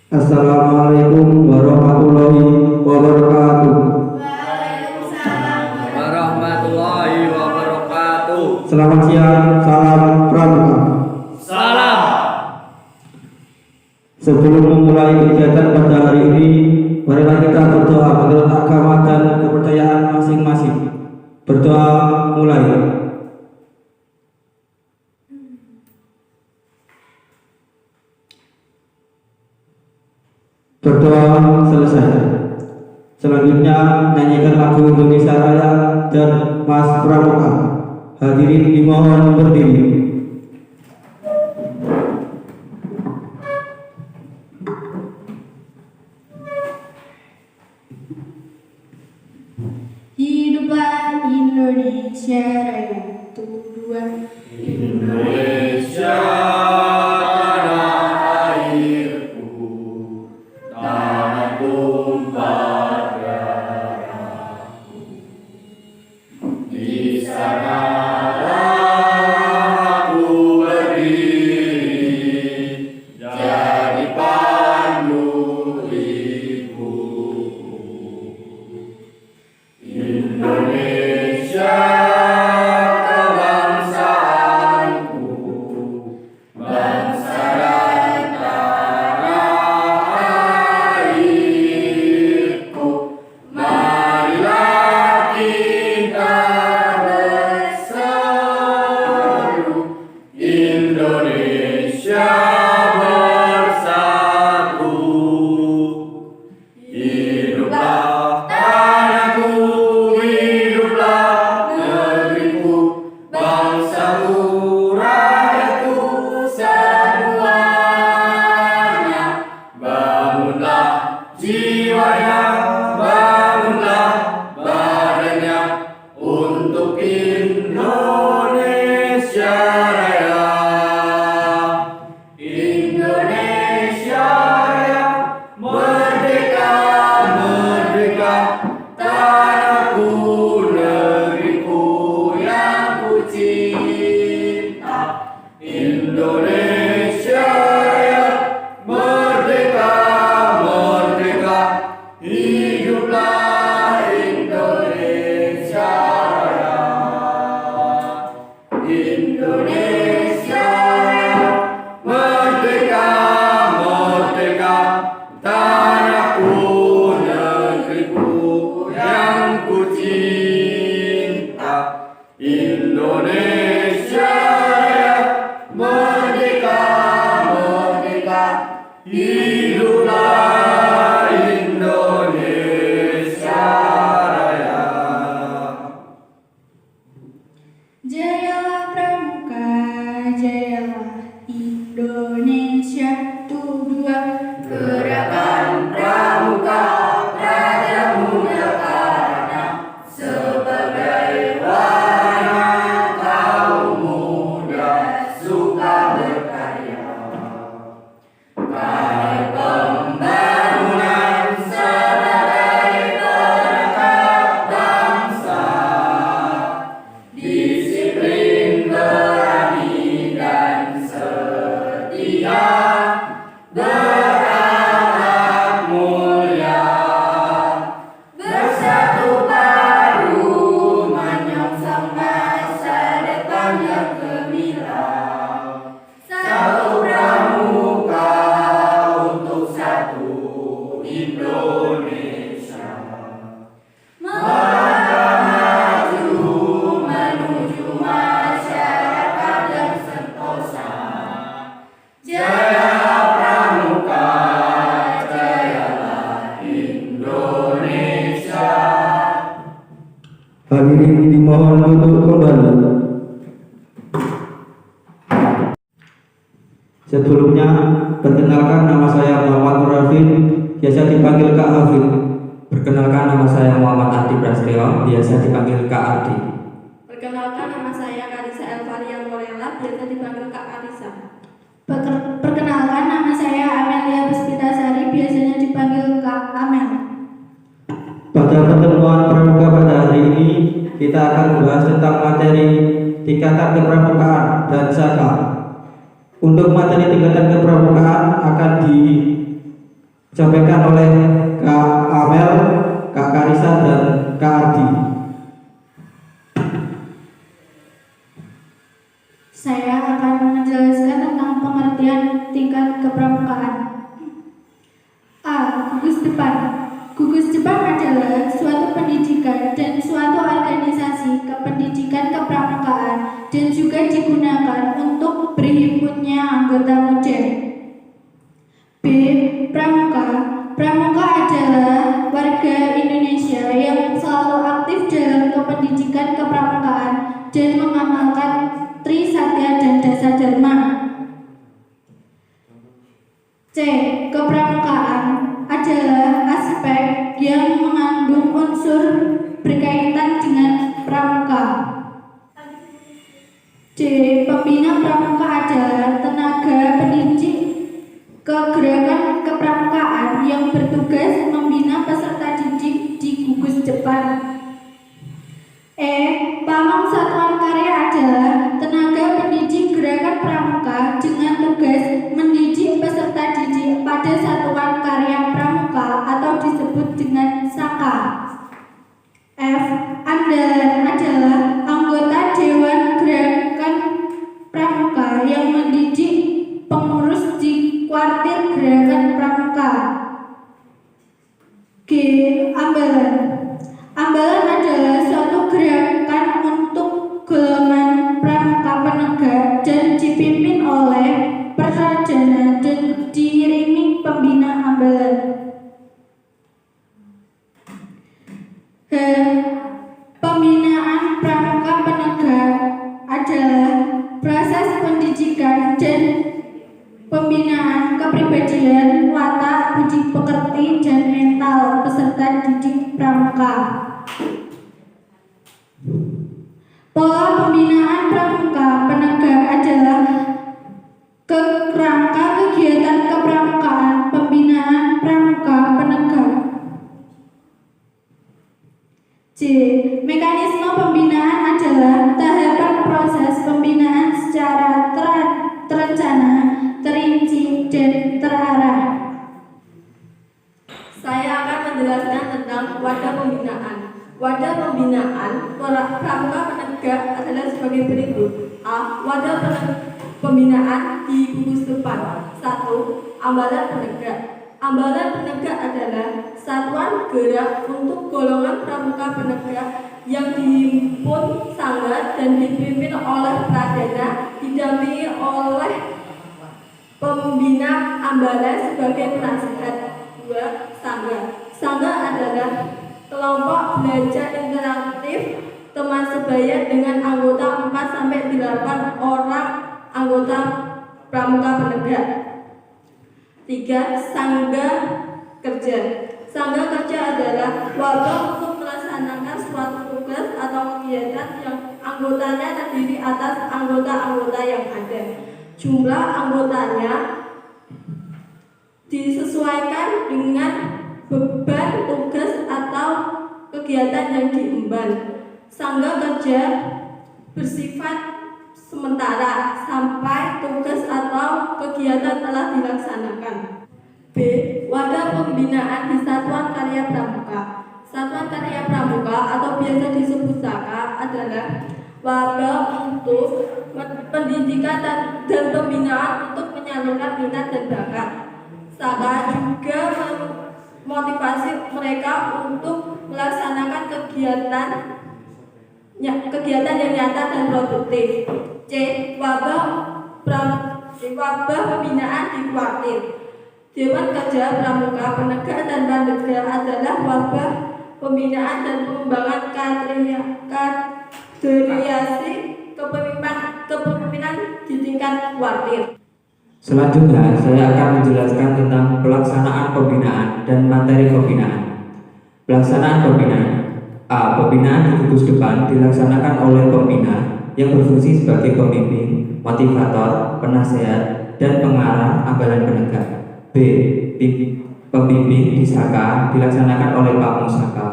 Assalamualaikum warahmatullahi wabarakatuh. Waalaikumsalam warahmatullahi wabarakatuh. Selamat siang, salam pramuka. Salam. Sebelum memulai kegiatan pada hari ini, marilah kita berdoa menurut agama dan kepercayaan masing-masing. Berdoa mulai. Berdoa selesai. Selanjutnya nyanyikan lagu Indonesia Raya dan Mas Pramuka. Hadirin dimohon berdiri. Hiduplah Indonesia Raya. Tuhan Indonesia tanah airku, tanah tumpah darahku. Di sanalah aku berdiri, jadi pandu ibuku. Indonesia kebangsaanku, bangsa dan tanah airku. Marilah kita berseru, Indonesia bersatu. Hiduplah tanahku, hiduplah negeriku, bangsaku, rakyatku semuanya. Bangunlah jiwanya, bangunlah badannya untuk Indonesia Raya. Indonesia Raya, merdeka, merdeka, tanahku, negeriku yang ku cinta. Indonesia Raya, merdeka, merdeka, hiduplah Indonesia Raya. Indonesia Raya, merdeka, merdeka, tanahku, negeriku yang ku cinta. Indonesia Raya, merdeka, merdeka, hiduplah Indonesia Raya. Jayalah Pramuka, jayalah Indonesia. Tuduhan Gerakan Pramuka, Raja Muda karena sebagai warna kaum muda suka berkarya. Karya pembangunan sebagai perekat bangsa, disiplin, berani dan setia, berakhlak mulia, bersatu padu menyongsong masa depan yang gemilang. Satu pramuka untuk satu Indonesia. Melangkah maju menuju masyarakat yang sentosa. Jayalah Pramuka, jayalah Indonesia. Hadirin dimohon duduk kembali. Sebelumnya, perkenalkan nama saya Muhammad Murafin, biasa dipanggil Kak Hafid. Perkenalkan nama saya Muhammad Adi Prasetyo, biasa dipanggil Kak Adi. Perkenalkan, nama saya Karisa Elvaria Morela, biasa dipanggil Kak Karisa. Perkenalkan, nama saya Amelia Puspitasari, biasanya dipanggil Kak Amel. Pada pertemuan pramuka pada hari ini, kita akan membahas tentang materi tingkatan kepramukaan dan zakat. Untuk materi tingkatan kepramukaan akan disampaikan oleh Kak Amel, Kak Karisa, dan Kak Ardi. Saya akan menjelaskan tentang pengertian tingkat kepramukaan. A. Gugus depan. Gugus depan adalah suatu pendidikan dan suatu organisasi kependidikan kepramukaan dan juga digunakan untuk berhimpunnya anggota muda. B. Pramuka. Pramuka adalah warga Indonesia yang selalu aktif dalam kependidikan kepramukaan dan mengamalkan Trisatya dan Dasa Dharma. C. Kepramukaan adalah aspek yang mengandung unsur berkaitan dengan pramuka. D. Pembina pramuka adalah tenaga pendidik kegerakan kepramukaan yang bertugas membina peserta didik di gugus depan. E. Pamong satuan karya adalah tenaga pendidik gerakan pramuka dengan tugas mendidik peserta didik pada satuan karya pramuka atau disebut dengan saka. F. Andalan adalah anggota Dewan Gerakan Pramuka yang mendidik pengurus di kuartir gerakan pramuka. G. Ambalan. Ambalan adalah suatu gerakan untuk golongan pramuka penegak dan dipimpin oleh perrajana dan diiringi pembina ambalan. H. Pembinaan pramuka penegak adalah proses pendidikan dan pembinaan kepribadian, watak, budi pekerti, dan mental peserta didik pramuka. Pola pembinaan pramuka penegak adalah kerangka kegiatan kepramukaan pembinaan pramuka penegak. C. Mekanisme pembinaan adalah tahapan proses pembinaan secara terencana, terinci, dan terarah. Saya akan menjelaskan tentang wadah pembinaan. Wadah pembinaan pramuka penegak adalah sebagai berikut. A. Wadah pembinaan di gugus depan. 1. Ambalan penegak. Ambalan penegak adalah satuan gerak untuk golongan pramuka penegak yang dihimpun sangga dan dipimpin oleh pradana, didampingi oleh pembina ambalan sebagai penasihat. 2. Sangga. Sangga adalah kelompok belajar interaktif teman sebaya dengan anggota 4-8 orang anggota pramuka penegak. 3. Sangga kerja. Sangga kerja adalah wadah untuk melaksanakan suatu tugas atau kegiatan yang anggotanya terdiri atas anggota-anggota yang ada. Jumlah anggotanya disesuaikan dengan beban tugas atau kegiatan yang diemban. Sangga kerja bersifat sementara sampai tugas atau kegiatan telah dilaksanakan. B. Wadah pembinaan di Satuan Karya Pramuka. Satuan Karya Pramuka atau biasa disebut SAKA adalah wadah untuk pendidikan dan pembinaan untuk menyalurkan minat dan bakat. SAKA juga memotivasi mereka untuk melaksanakan kegiatan yang nyata dan produktif. C. Wabah pembinaan di kuartir. Dewan Kerja Pramuka Penegak dan Pandeglang adalah wabah pembinaan dan pengembangan kaderisasi kepemimpinan di tingkat kuartir. Selanjutnya, saya akan menjelaskan tentang pelaksanaan pembinaan dan materi pembinaan. Pelaksanaan pembinaan. A. Pembinaan di gugus depan dilaksanakan oleh pembina yang berfungsi sebagai pembimbing, motivator, penasehat, dan pengarah ambalan penegak. B. Pembimbing di SAKA dilaksanakan oleh Pamong SAKA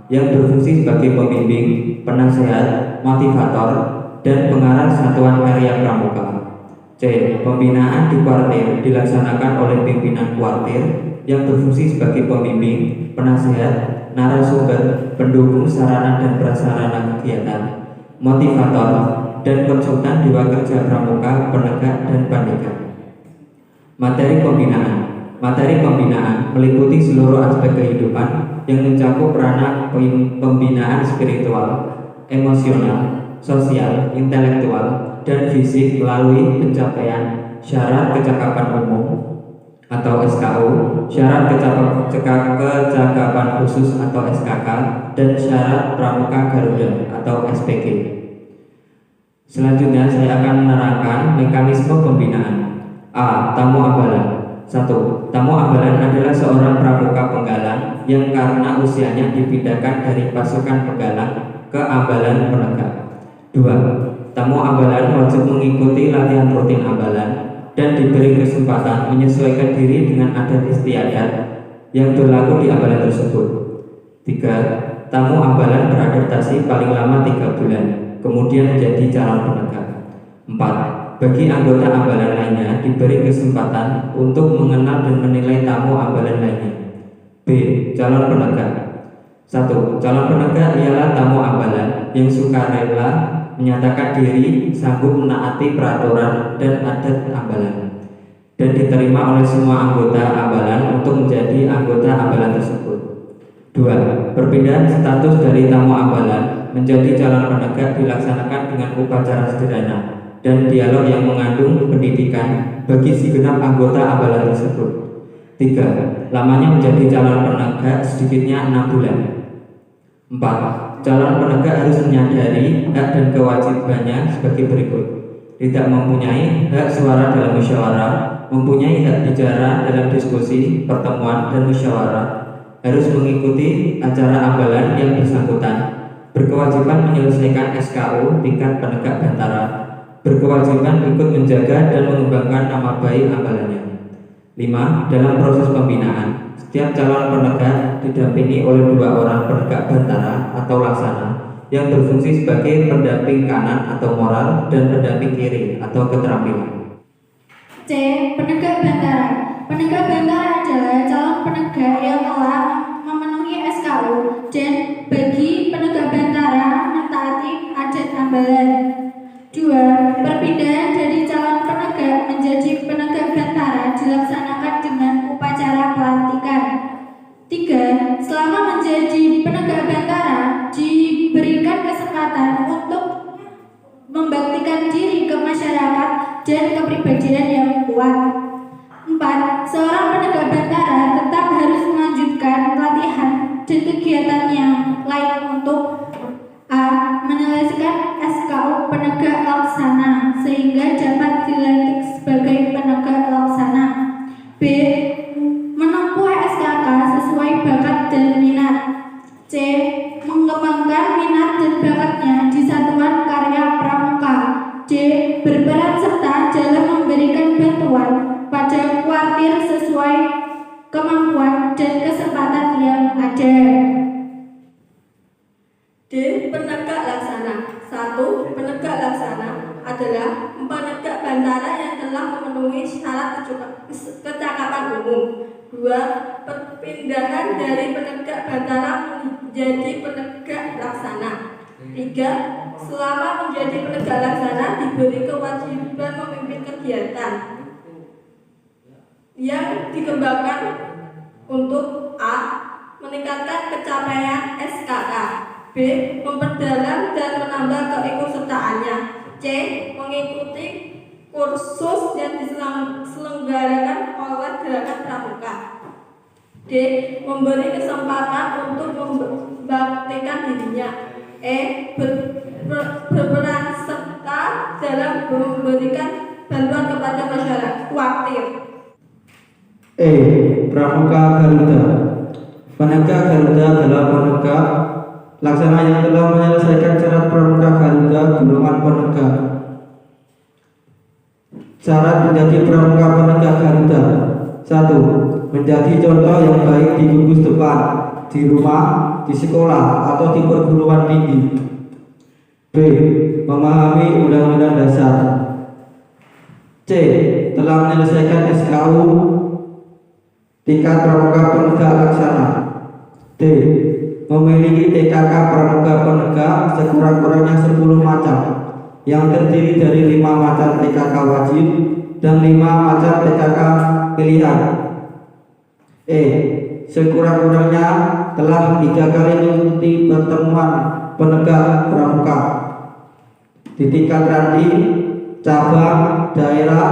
yang berfungsi sebagai pembimbing, penasehat, motivator, dan pengarah satuan karya pramuka. C. Pembinaan di kuartir dilaksanakan oleh pimpinan kuartir yang berfungsi sebagai pembimbing, penasihat, narasumber, pendukung sarana dan prasarana kegiatan, motivator, dan konsultan Dewa Kerja Pramuka, Penegak, dan Pandega. Materi pembinaan. Materi pembinaan meliputi seluruh aspek kehidupan yang mencakup ranah pembinaan spiritual, emosional, sosial, intelektual, dan fisik melalui pencapaian syarat kecakapan umum atau SKU, syarat kecakapan khusus atau SKK, dan syarat Pramuka Garuda atau SPG. Selanjutnya saya akan menerangkan mekanisme pembinaan. A. Tamu ambalan. 1. Tamu ambalan adalah seorang pramuka penggalang yang karena usianya dipindahkan dari pasukan penggalang ke ambalan penegak. 2. Tamu ambalan wajib mengikuti latihan rutin ambalan dan diberi kesempatan menyesuaikan diri dengan adat istiadat yang berlaku di ambalan tersebut. 3. Tamu ambalan beradaptasi paling lama 3 bulan, kemudian menjadi calon penegak. 4. Bagi anggota ambalan lainnya diberi kesempatan untuk mengenal dan menilai tamu ambalan lainnya. B. Calon penegak. 1. Calon penegak ialah tamu ambalan yang sukarela menyatakan diri sanggup menaati peraturan dan adat ambalan dan diterima oleh semua anggota ambalan untuk menjadi anggota ambalan tersebut. 2. Perpindahan status dari tamu ambalan menjadi calon penegak dilaksanakan dengan upacara sederhana dan dialog yang mengandung pendidikan bagi segenap anggota ambalan tersebut. 3. Lamanya menjadi calon penegak sedikitnya 6 bulan. 4. Calon penegak harus menyadari hak dan kewajibannya sebagai berikut: tidak mempunyai hak suara dalam musyawarah, mempunyai hak bicara dalam diskusi, pertemuan, dan musyawarah, harus mengikuti acara ambalan yang bersangkutan, berkewajiban menyelesaikan SKU tingkat penegak bantara, berkewajiban ikut menjaga dan mengembangkan nama baik ambalannya. 5. Dalam proses pembinaan, setiap calon penegak didampingi oleh 2 orang penegak bantara atau laksana yang berfungsi sebagai pendamping kanan atau moral dan pendamping kiri atau keterampilan. C. Penegak bantara. Penegak bantara adalah calon penegak yang telah memenuhi SKU dan bagi penegak bantara mentaati adat ambalan. 2. Perpindahan dari calon penegak menjadi penegak bantara dilaksanakan dengan upacara pelantikan. 3. Selama menjadi penegak bantara diberikan kesempatan untuk membaktikan diri ke masyarakat dan kepribadian yang kuat. 4. Seorang penegak bantara tetap harus melanjutkan latihan dan kegiatan yang lain untuk A. Menyelesaikan SKU penegak laksana sehingga dapat dilantik sebagai penegak laksana. B. Menempuh SKK sesuai bakat dan minat. C. Mengembangkan minat dan bakatnya di satuan karya pramuka. D. Berperan serta dalam memberikan bantuan pada kuartir sesuai kemampuan dan kesempatan yang ada. D. Penegak laksana. 1. Penegak laksana adalah penegak bantara yang telah memenuhi syarat kecakapan umum. 2. Perpindahan dari penegak bantara menjadi penegak laksana. 3. Selama menjadi penegak laksana diberi kewajiban memimpin kegiatan yang dikembangkan untuk A. Meningkatkan pencapaian SKK. B. Memperdalam dan menambah keikutsertaannya. C. Mengikuti kursus yang diselenggarakan oleh Gerakan Pramuka. D. Memberi kesempatan untuk membaktikan dirinya. E. Berperan serta dalam memberikan bantuan kepada masyarakat kuartir. E. Pramuka Garuda. Penegak Garuda adalah penegak laksana yang telah menyelesaikan syarat Pramuka Garuda golongan penegak. Syarat menjadi Pramuka Penegak Garuda: 1. Menjadi contoh yang baik di gugus depan, di rumah, di sekolah, atau di perguruan tinggi. B. Memahami Undang-Undang Dasar. C. Telah menyelesaikan SKU. D. tingkat pramuka penegak laksana. D. Memiliki TKK pramuka penegak sekurang-kurangnya 10 macam yang terdiri dari 5 macam TKK wajib dan 5 macam TKK pilihan. E. Sekurang-kurangnya telah 3 kali mengikuti pertemuan penegak pramuka di tingkat ranting, cabang, daerah,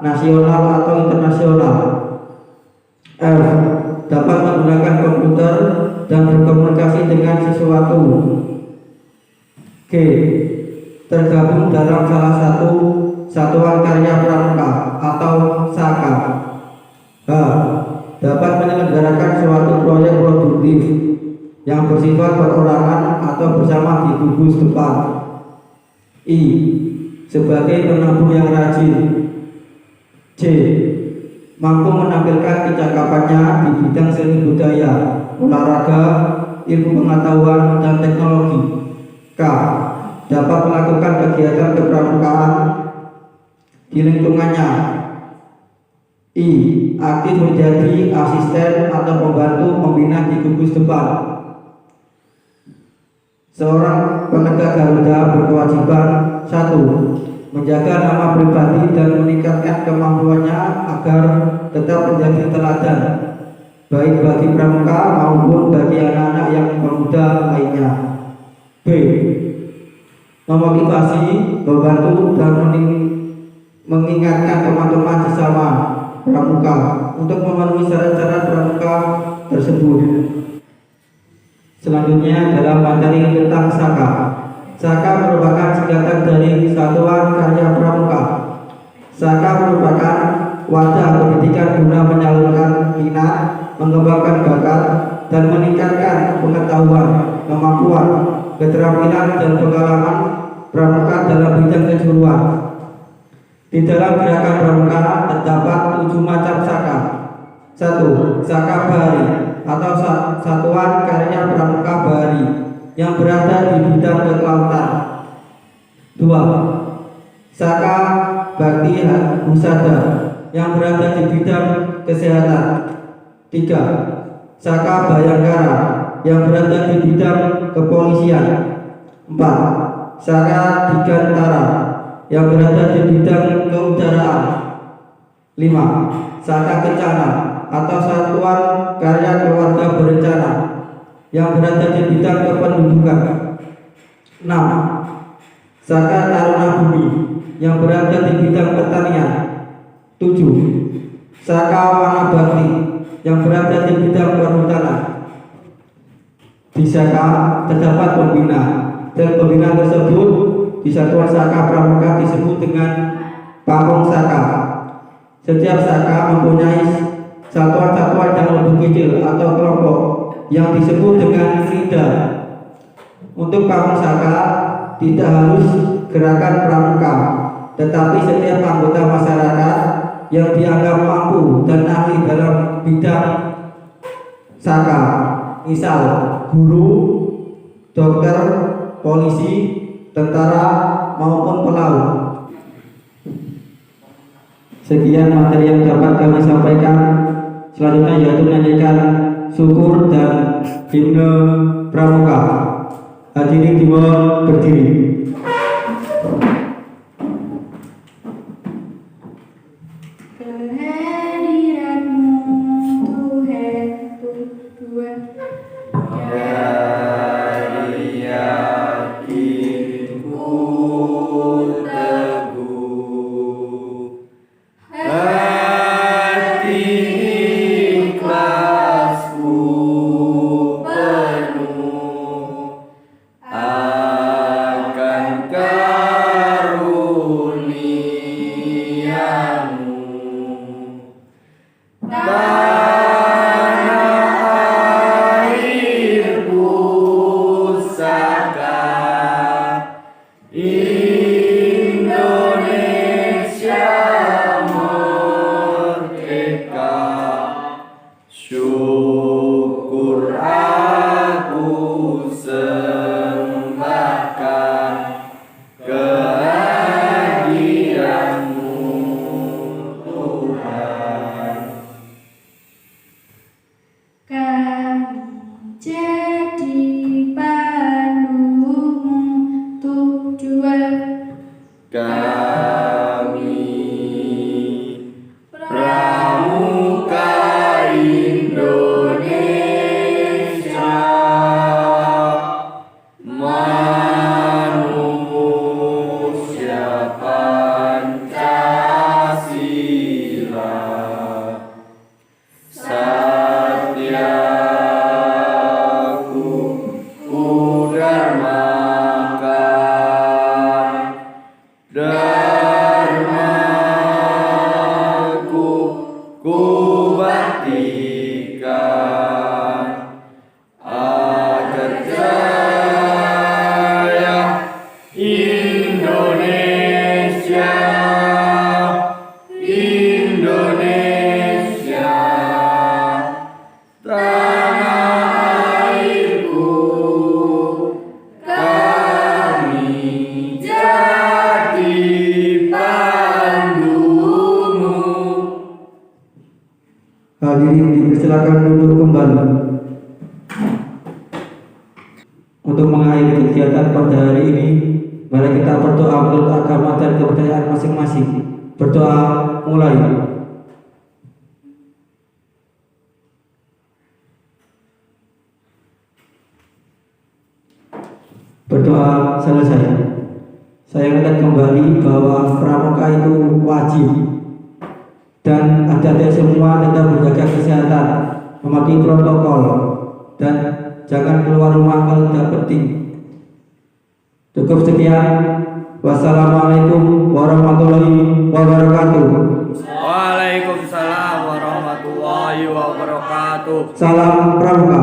nasional atau internasional. F. Dapat menggunakan komputer dan berkomunikasi dengan sesuatu. G. Tergabung dalam salah satu satuan karya pramuka atau SAKA. H. Dapat menyelenggarakan suatu proyek produktif yang bersifat perorangan atau bersama di gugus depan. I. Sebagai penabung yang rajin. C. Mampu menampilkan kecakapannya di bidang seni budaya, olahraga, ilmu pengetahuan, dan teknologi. K. Dapat melakukan kegiatan kepramukaan di lingkungannya. I. Aktif menjadi asisten atau pembantu pembina di gugus depan. Seorang penegak Garuda berkewajiban 1. Menjaga nama pribadi dan meningkatkan kemampuannya agar tetap menjadi teladan baik bagi pramuka maupun bagi anak-anak yang pemuda lainnya. B. Memotivasi, membantu dan mengingatkan teman-teman sesama pramuka untuk memenuhi syarat-syarat pramuka tersebut. Selanjutnya dalam materi tentang SAKA. SAKA merupakan singkatan dari Satuan Karya Pramuka. SAKA merupakan wadah pendidikan guna menyalurkan minat, mengembangkan bakat, dan meningkatkan pengetahuan, kemampuan, keterampilan, dan pengalaman pramuka dalam bidang kejuruan. Di dalam gerakan pramuka terdapat 7 macam SAKA. 1. SAKA Bahari atau Satuan Karya Pramuka Bahari yang berada di bidang kelautan. 2. SAKA Bakti Husada yang berada di bidang kesehatan. 3. SAKA Bayangkara yang berada di bidang kepolisian. 4. SAKA Digantara yang berada di bidang keudaraan. 5. SAKA Kencana atau Satuan Karya Keluarga Berencana yang berada di bidang kependudukan. 6. SAKA Taruna Bumi yang berada di bidang pertanian. 7. SAKA Wanabakti yang berada di bidang perhutanan. Di SAKA terdapat pembina, dan pembina tersebut di Satuan SAKA Pramuka disebut dengan Pamong SAKA. Setiap SAKA mempunyai satuan-satuan yang lebih kecil atau kelompok yang disebut dengan RIDA. Untuk Pamong SAKA tidak harus gerakan pramuka, tetapi setiap anggota masyarakat yang dianggap mampu dan ahli dalam bidang SAKA, misal guru, dokter, polisi, tentara, maupun pelaut. Sekian materi yang dapat kami sampaikan. Selanjutnya yaitu menyanyikan syukur dan himne pramuka. Hadirin dimohon berdiri. Kehadiranmu Tuhan, Tuhan. Dari yakinku teguh, hati ikhlasku penuh akan karuniamu. Pramuka Indonesia, manusia Pancasila, satya kudharmakan, dharmaku kubaktikan, agar jaya Indonesia, Indonesia, tanah airku, kami jadi pandumu. Hadirin dipersilakan duduk kembali. Untuk mengakhiri kegiatan pada hari ini, mari kita berdoa menurut agama dan kepercayaan masing-masing. Berdoa mulai. Berdoa selesai. Saya ingatkan kembali bahwa pramuka itu wajib dan adik-adik semua tetap menjaga kesehatan, mematuhi protokol, dan jangan keluar rumah kalau tidak penting. Cukup sekian. Wassalamualaikum warahmatullahi wabarakatuh. Waalaikumsalam warahmatullahi wabarakatuh. Salam pramuka.